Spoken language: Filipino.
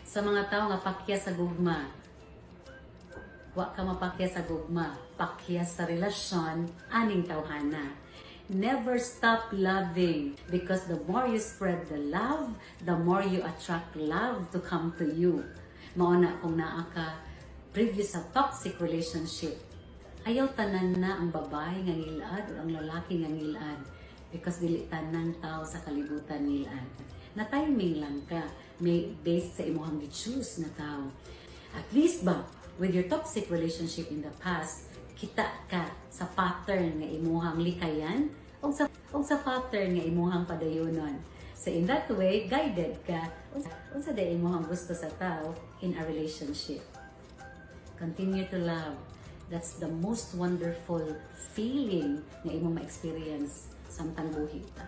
Sa mga tao nga pakya sa gugma, wa ka mapakya sa gugma, pakya sa relasyon, aning tawhana. Never stop loving because the more you spread the love, the more you attract love to come to you. Mauna kung naa ka previous sa toxic relationship, ayaw tanan na ang babae nga ngilad o ang lalaki nga ngilad because dili tanang tao sa kalibutan ngilad. Na timing lang ka, may based sa imuhang gi-choose na tao. At least ba, with your toxic relationship in the past, kita ka sa pattern nga imuhang likayan o sa pattern nga imuhang padayonon. So in that way, guided ka unsa day imuhang gusto sa tao in a relationship. Continue to love. That's the most wonderful feeling na imong ma-experience samtang buhi ta.